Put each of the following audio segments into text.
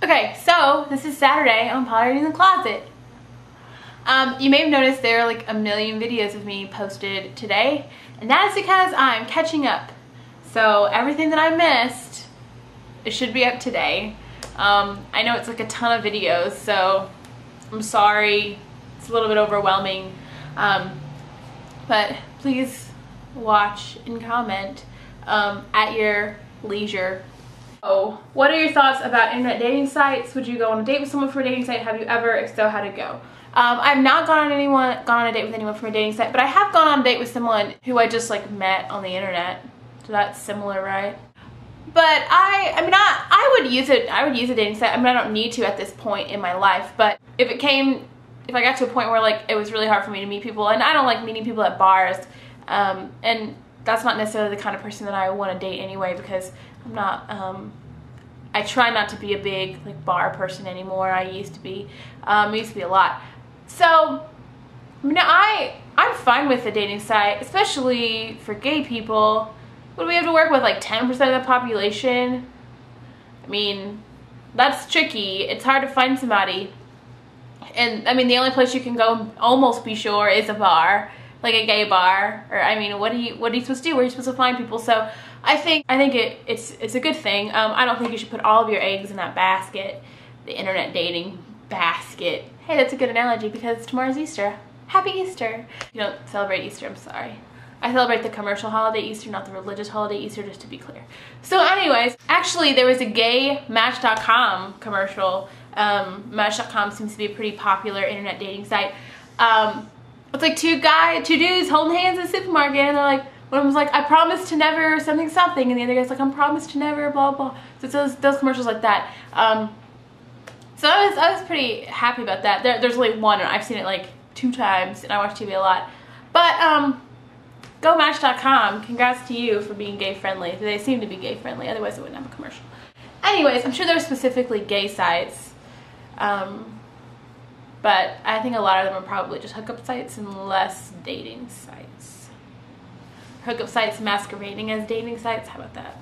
Okay, so this is Saturday on Pottery in the Closet. You may have noticed there are like a million videos of me posted today, and that is because I'm catching up. So everything that I missed, it should be up today. I know it's like a ton of videos, so I'm sorry. It's a little bit overwhelming. But please watch and comment at your leisure. Oh, what are your thoughts about internet dating sites? Would you go on a date with someone for a dating site? Have you ever? If so, how'd it go? I've not gone on a date with anyone from a dating site, but I have gone on a date with someone who I just like met on the internet. So that's similar, right? But I would use it. I would use a dating site. I mean, I don't need to at this point in my life, but if I got to a point where like it was really hard for me to meet people, and I don't like meeting people at bars, and that's not necessarily the kind of person that I want to date anyway, because I'm not, I try not to be a big like bar person anymore. I used to be, a lot. So, I mean, I'm fine with the dating site, especially for gay people. What do we have to work with, like 10% of the population? I mean, that's tricky. It's hard to find somebody. And I mean, the only place you can go, almost be sure, is a bar, like a gay bar. Or I mean, what are you supposed to do? Where are you supposed to find people? So I think it's a good thing. I don't think you should put all of your eggs in that basket, the internet dating basket. Hey, that's a good analogy because tomorrow's Easter. Happy Easter. You don't celebrate Easter, I'm sorry. I celebrate the commercial holiday Easter, not the religious holiday Easter, just to be clear. So anyways, actually there was a gay Match.com commercial. Match.com seems to be a pretty popular internet dating site. It's like two dudes holding hands in a supermarket, and they're like, one of them was like, I promise to never something something, and the other guy's like, I promise to never blah blah. So it's those commercials like that. So I was pretty happy about that. There's only one, and I've seen it like 2 times, and I watch TV a lot. But go Match.com. Congrats to you for being gay friendly. They seem to be gay friendly, otherwise it wouldn't have a commercial. Anyways, I'm sure there's specifically gay sites. But I think a lot of them are probably just hookup sites and less dating sites. Hookup sites masquerading as dating sites. How about that?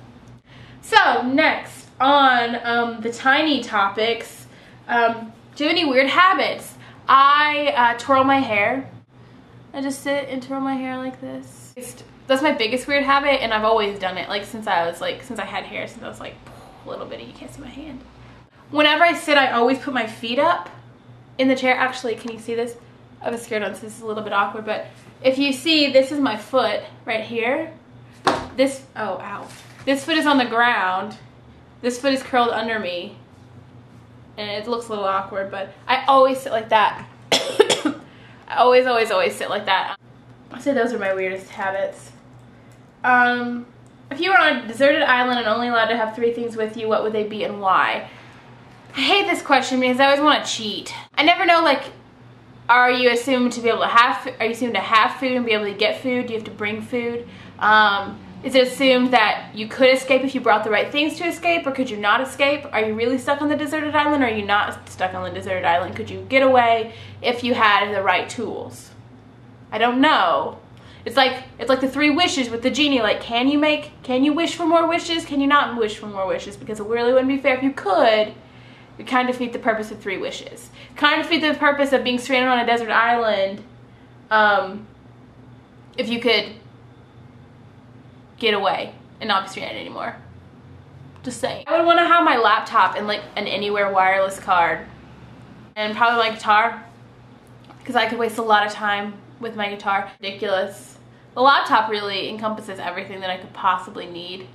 So next on the tiny topics, do you have any weird habits? I twirl my hair. I just sit and twirl my hair like this. That's my biggest weird habit, and I've always done it, like since I had hair, since I was like a little bitty. You can't see my hand. Whenever I sit, I always put my feet up in the chair. Actually, can you see this? I was scared on this. This is a little bit awkward, but if you see, this is my foot right here. This, oh, ow. This foot is on the ground. This foot is curled under me. And it looks a little awkward, but I always sit like that. I always sit like that. I'd say those are my weirdest habits. If you were on a deserted island and only allowed to have 3 things with you, what would they be and why? I hate this question because I always want to cheat. I never know, like, are you assumed to have food and be able to get food? Do you have to bring food? Is it assumed that you could escape if you brought the right things to escape, or could you not escape? Are you really stuck on the deserted island, or are you not stuck on the deserted island? Could you get away if you had the right tools? I don't know. It's like the 3 wishes with the genie. Like, can you wish for more wishes? Can you not wish for more wishes? Because it really wouldn't be fair if you could. You kind of defeat the purpose of 3 wishes. Kind of defeat the purpose of being stranded on a desert island. If you could get away and not be stranded anymore. Just saying. I would want to have my laptop and like an anywhere wireless card, and probably my guitar, because I could waste a lot of time with my guitar. Ridiculous. The laptop really encompasses everything that I could possibly need.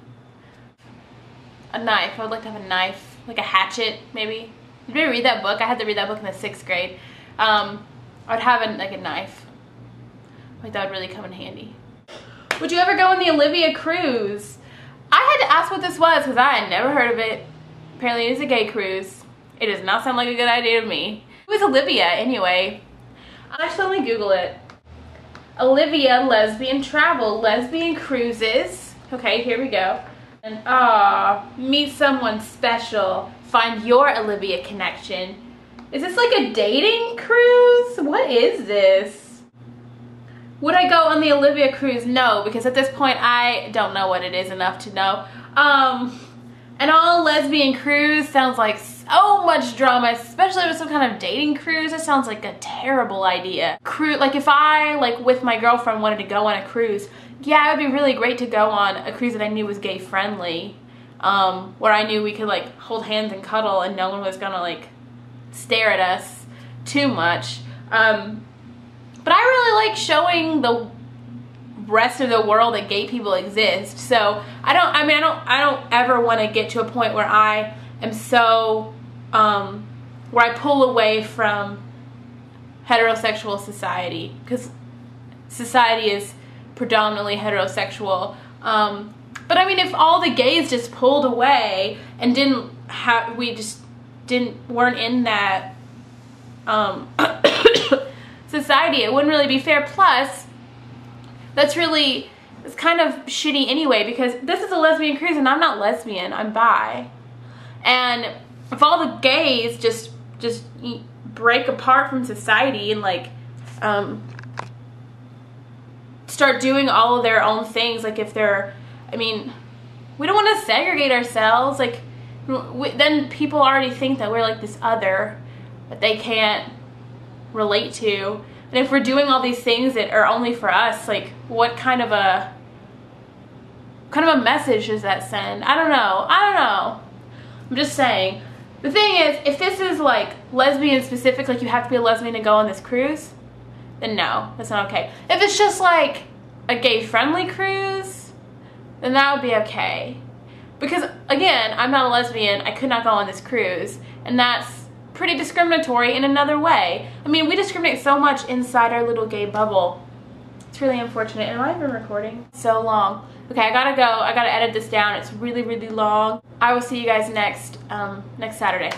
A knife. I would like to have a knife, like a hatchet maybe. Did you ever read that book? I had to read that book in the 6th grade. I would have like a knife. Like that would really come in handy. Would you ever go on the Olivia Cruise? I had to ask what this was because I had never heard of it. Apparently it is a gay cruise. It does not sound like a good idea to me. Who is Olivia anyway? I should only Google it. Olivia lesbian travel, lesbian cruises. Okay, here we go. And meet someone special. Find your Olivia connection. Is this like a dating cruise? What is this? Would I go on the Olivia Cruise? No, because at this point I don't know what it is enough to know. An all lesbian cruise sounds like so much drama, especially with some kind of dating cruise. It sounds like a terrible idea. Like if I, like with my girlfriend, wanted to go on a cruise, yeah, it would be really great to go on a cruise that I knew was gay friendly, where I knew we could like hold hands and cuddle and no one was gonna like stare at us too much. But I really like showing the rest of the world that gay people exist. So I don't ever want to get to a point where I am so where I pull away from heterosexual society, because society is predominantly heterosexual. But I mean, if all the gays just pulled away and weren't in that society, it wouldn't really be fair. Plus, it's kind of shitty anyway, because this is a lesbian cruise and I'm not lesbian, I'm bi. And if all the gays just break apart from society and like start doing all of their own things, like if they're, I mean, we don't want to segregate ourselves, like then people already think that we're like this other that they can't relate to. And if we're doing all these things that are only for us, like what kind of a message does that send? I don't know. I'm just saying. The thing is, if this is like lesbian specific, like you have to be a lesbian to go on this cruise, then no, that's not okay. If it's just like a gay friendly cruise, then that would be okay. Because again, I'm not a lesbian, I could not go on this cruise, and that's pretty discriminatory in another way. I mean, we discriminate so much inside our little gay bubble. It's really unfortunate. Am I even recording? So long. Okay, I gotta go. I gotta edit this down. It's really, really long. I will see you guys next Saturday.